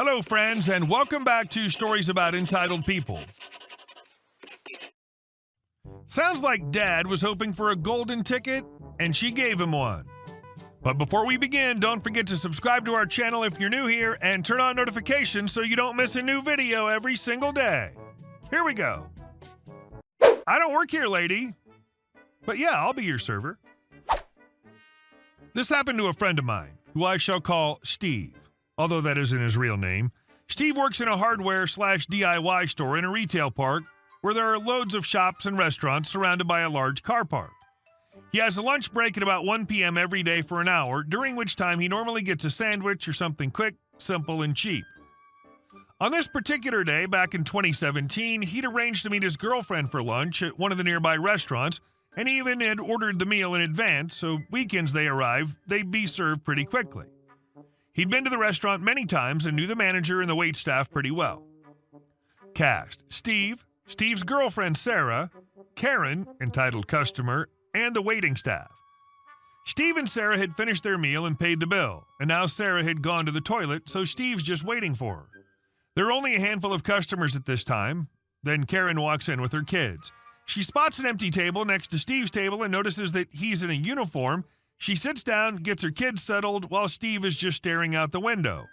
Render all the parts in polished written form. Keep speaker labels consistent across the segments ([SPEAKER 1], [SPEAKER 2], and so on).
[SPEAKER 1] Hello, friends, and welcome back to Stories About Entitled People. Sounds like Dad was hoping for a golden ticket, and she gave him one. But before we begin, don't forget to subscribe to our channel if you're new here, and turn on notifications so you don't miss a new video every single day. Here we go. I don't work here, lady. But yeah, I'll be your server. This happened to a friend of mine, who I shall call Steve. Although that isn't his real name. Steve works in a hardware/DIY store in a retail park where there are loads of shops and restaurants surrounded by a large car park. He has a lunch break at about 1 p.m. every day for an hour, during which time he normally gets a sandwich or something quick, simple, and cheap. On this particular day, back in 2017, he'd arranged to meet his girlfriend for lunch at one of the nearby restaurants, and he even had ordered the meal in advance, so weekends they arrive, they'd be served pretty quickly. He'd been to the restaurant many times and knew the manager and the waitstaff pretty well. Cast: Steve, Steve's girlfriend Sarah, Karen, entitled customer, and the waiting staff. Steve and Sarah had finished their meal and paid the bill, and now Sarah had gone to the toilet, so Steve's just waiting for her. There are only a handful of customers at this time. Then Karen walks in with her kids. She spots an empty table next to Steve's table and notices that he's in a uniform. She sits down, gets her kids settled, while Steve is just staring out the window.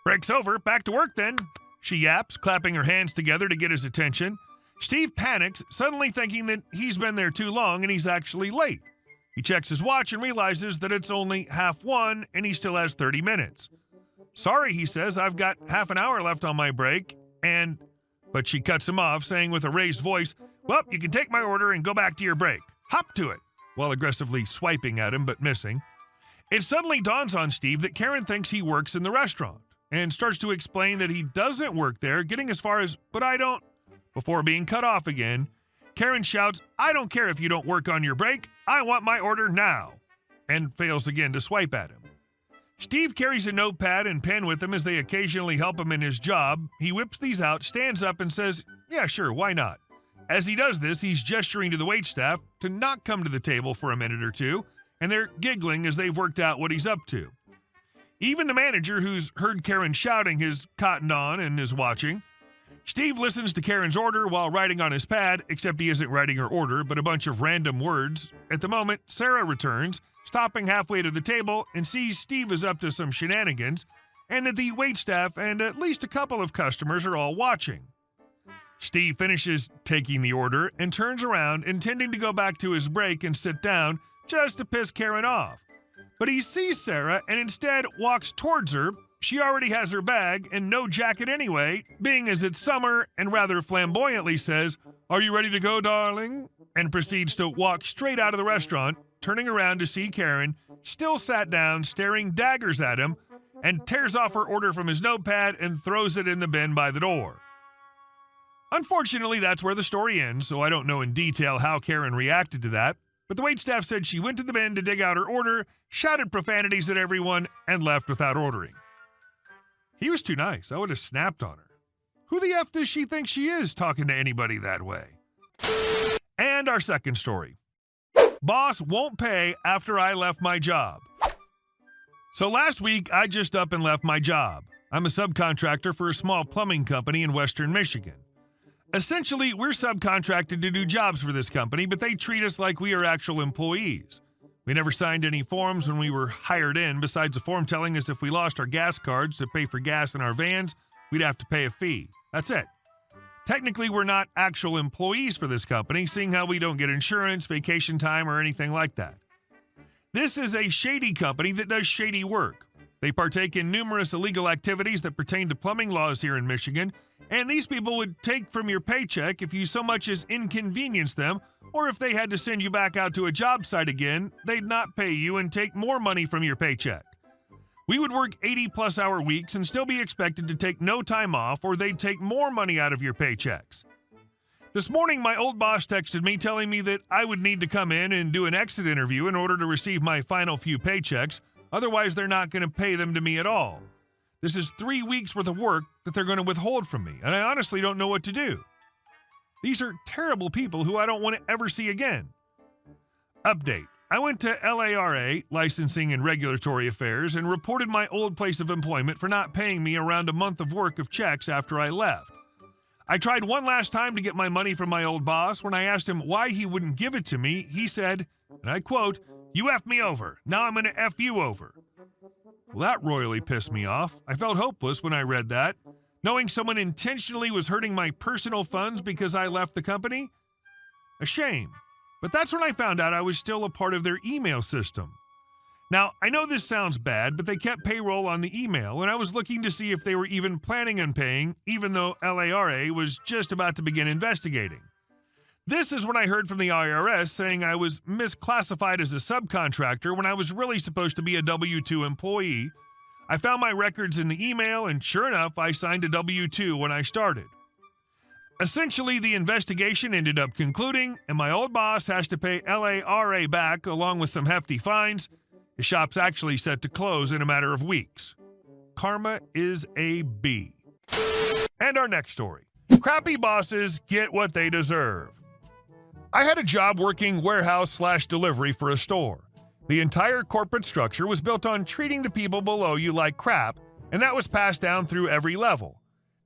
[SPEAKER 1] "Break's over, back to work then," she yaps, clapping her hands together to get his attention. Steve panics, suddenly thinking that he's been there too long and he's actually late. He checks his watch and realizes that it's only 1:30 and he still has 30 minutes. "Sorry," he says, "I've got half an hour left on my break, and..." But she cuts him off, saying with a raised voice, "Well, you can take my order and go back to your break. Hop to it," while aggressively swiping at him but missing. It suddenly dawns on Steve that Karen thinks he works in the restaurant and starts to explain that he doesn't work there, getting as far as, "But I don't," before being cut off again. Karen shouts, "I don't care if you don't work on your break. I want my order now," and fails again to swipe at him. Steve carries a notepad and pen with him as they occasionally help him in his job. He whips these out, stands up, and says, "Yeah, sure, why not?" As he does this, he's gesturing to the waitstaff to not come to the table for a minute or two, and they're giggling as they've worked out what he's up to. Even the manager, who's heard Karen shouting, has cottoned on and is watching. Steve listens to Karen's order while writing on his pad, except he isn't writing her order, but a bunch of random words. At the moment, Sarah returns, stopping halfway to the table, and sees Steve is up to some shenanigans, and that the waitstaff and at least a couple of customers are all watching. Steve finishes taking the order and turns around, intending to go back to his break and sit down just to piss Karen off. But he sees Sarah and instead walks towards her. She already has her bag and no jacket anyway, being as it's summer, and rather flamboyantly says, "Are you ready to go, darling?" and proceeds to walk straight out of the restaurant, turning around to see Karen, still sat down, staring daggers at him, and tears off her order from his notepad and throws it in the bin by the door. Unfortunately, that's where the story ends, so I don't know in detail how Karen reacted to that, but the waitstaff said she went to the bin to dig out her order, shouted profanities at everyone, and left without ordering. He was too nice. I would have snapped on her. Who the F does she think she is talking to anybody that way? And our second story. Boss won't pay after I left my job. So last week, I just up and left my job. I'm a subcontractor for a small plumbing company in Western Michigan. Essentially, we're subcontracted to do jobs for this company, but they treat us like we are actual employees. We never signed any forms when we were hired in, besides a form telling us if we lost our gas cards to pay for gas in our vans, we'd have to pay a fee. That's it. Technically, we're not actual employees for this company, seeing how we don't get insurance, vacation time, or anything like that. This is a shady company that does shady work. They partake in numerous illegal activities that pertain to plumbing laws here in Michigan, and these people would take from your paycheck if you so much as inconvenience them, or if they had to send you back out to a job site again, they'd not pay you and take more money from your paycheck. We would work 80-plus hour weeks and still be expected to take no time off, or they'd take more money out of your paychecks. This morning, my old boss texted me telling me that I would need to come in and do an exit interview in order to receive my final few paychecks, otherwise they're not going to pay them to me at all. This is 3 weeks worth of work that they're going to withhold from me, and I honestly don't know what to do. These are terrible people who I don't want to ever see again. Update. I went to LARA, Licensing and Regulatory Affairs, and reported my old place of employment for not paying me around a month of work of checks after I left. I tried one last time to get my money from my old boss. When I asked him why he wouldn't give it to me, he said, and I quote, "You effed me over. Now I'm going to F you over." Well, that royally pissed me off. I felt hopeless when I read that. Knowing someone intentionally was hurting my personal funds because I left the company? A shame. But that's when I found out I was still a part of their email system. Now, I know this sounds bad, but they kept payroll on the email, and I was looking to see if they were even planning on paying, even though LARA was just about to begin investigating. This is when I heard from the IRS saying I was misclassified as a subcontractor when I was really supposed to be a W-2 employee. I found my records in the email, and sure enough, I signed a W-2 when I started. Essentially, the investigation ended up concluding, and my old boss has to pay LARA back along with some hefty fines. The shop's actually set to close in a matter of weeks. Karma is a B. And our next story. Crappy bosses get what they deserve. I had a job working warehouse/delivery for a store. The entire corporate structure was built on treating the people below you like crap, and that was passed down through every level.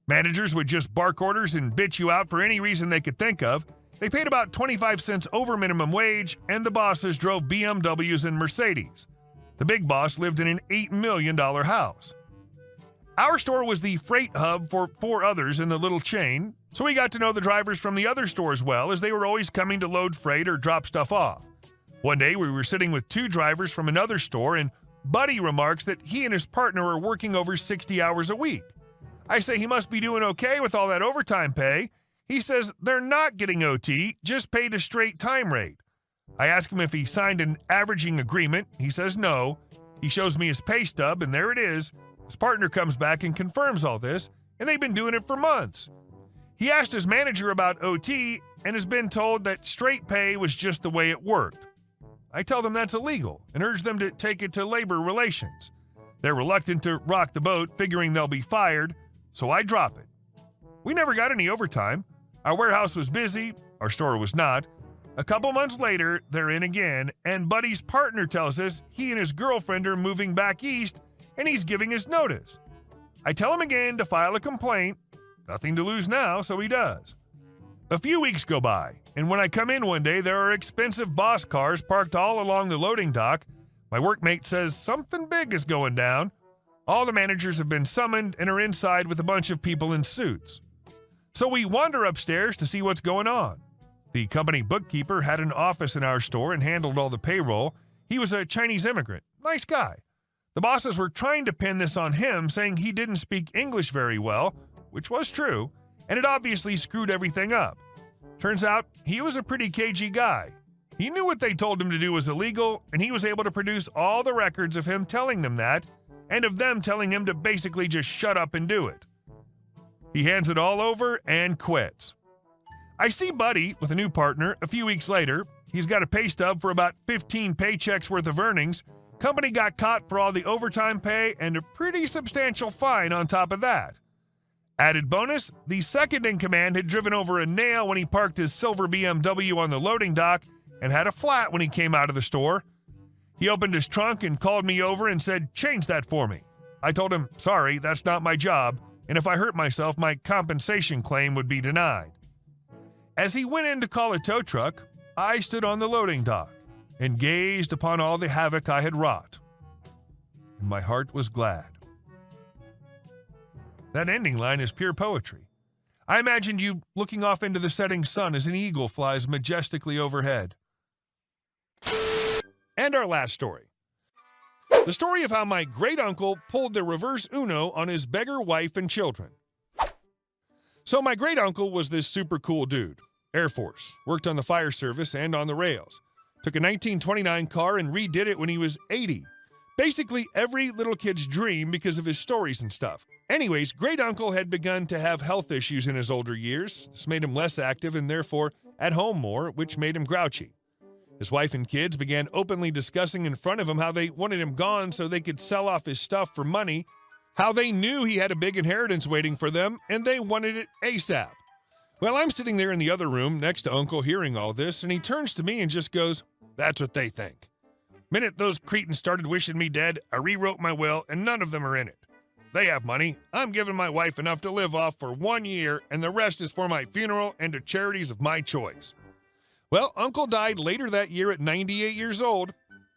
[SPEAKER 1] Managers would just bark orders and bitch you out for any reason they could think of. They paid about 25 cents over minimum wage, and the bosses drove BMWs and Mercedes. The big boss lived in an $8 million house. Our store was the freight hub for 4 others in the little chain, so we got to know the drivers from the other stores well, as they were always coming to load freight or drop stuff off. One day we were sitting with 2 drivers from another store, and Buddy remarks that he and his partner are working over 60 hours a week. I say he must be doing okay with all that overtime pay. He says they're not getting OT, just paid a straight time rate. I ask him if he signed an averaging agreement. He says no. He shows me his pay stub, and there it is. His partner comes back and confirms all this, and they've been doing it for months. He asked his manager about OT and has been told that straight pay was just the way it worked. I tell them that's illegal and urge them to take it to labor relations. They're reluctant to rock the boat, figuring they'll be fired, so I drop it. We never got any overtime. Our warehouse was busy, our store was not. A couple months later, they're in again, and Buddy's partner tells us he and his girlfriend are moving back east, and he's giving us notice. I tell him again to file a complaint. Nothing to lose now, so he does. A few weeks go by, and when I come in one day, there are expensive boss cars parked all along the loading dock. My workmate says something big is going down. All the managers have been summoned and are inside with a bunch of people in suits. So we wander upstairs to see what's going on. The company bookkeeper had an office in our store and handled all the payroll. He was a Chinese immigrant. Nice guy. The bosses were trying to pin this on him, saying he didn't speak English very well, which was true, and it obviously screwed everything up. Turns out, he was a pretty cagey guy. He knew what they told him to do was illegal, and he was able to produce all the records of him telling them that, and of them telling him to basically just shut up and do it. He hands it all over and quits. I see Buddy with a new partner a few weeks later. He's got a pay stub for about 15 paychecks worth of earnings. Company got caught for all the overtime pay and a pretty substantial fine on top of that. Added bonus, the second in command had driven over a nail when he parked his silver BMW on the loading dock and had a flat when he came out of the store. He opened his trunk and called me over and said, "Change that for me." I told him, "Sorry, that's not my job, and if I hurt myself, my compensation claim would be denied." As he went in to call a tow truck, I stood on the loading dock and gazed upon all the havoc I had wrought. And my heart was glad. That ending line is pure poetry. I imagined you looking off into the setting sun as an eagle flies majestically overhead. And our last story. The story of how my great-uncle pulled the reverse Uno on his beggar wife and children. So my great-uncle was this super cool dude. Air Force, worked on the fire service and on the rails. Took a 1929 car and redid it when he was 80. Basically every little kid's dream because of his stories and stuff. Anyways, great-uncle had begun to have health issues in his older years. This made him less active and therefore at home more, which made him grouchy. His wife and kids began openly discussing in front of him how they wanted him gone so they could sell off his stuff for money, how they knew he had a big inheritance waiting for them, and they wanted it ASAP. Well, I'm sitting there in the other room next to Uncle hearing all this, and he turns to me and just goes, "That's what they think." Minute those cretins started wishing me dead, I rewrote my will, and none of them are in it. They have money. I'm giving my wife enough to live off for 1 year, and the rest is for my funeral and to charities of my choice. Well, Uncle died later that year at 98 years old.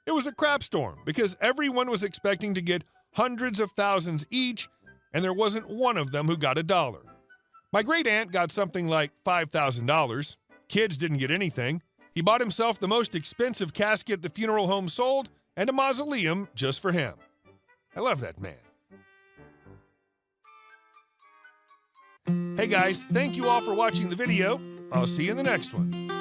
[SPEAKER 1] It was a crap storm because everyone was expecting to get hundreds of thousands each, and there wasn't one of them who got $1. My great aunt got something like $5,000. Kids didn't get anything. He bought himself the most expensive casket the funeral home sold and a mausoleum just for him. I love that man. Hey guys, thank you all for watching the video. I'll see you in the next one.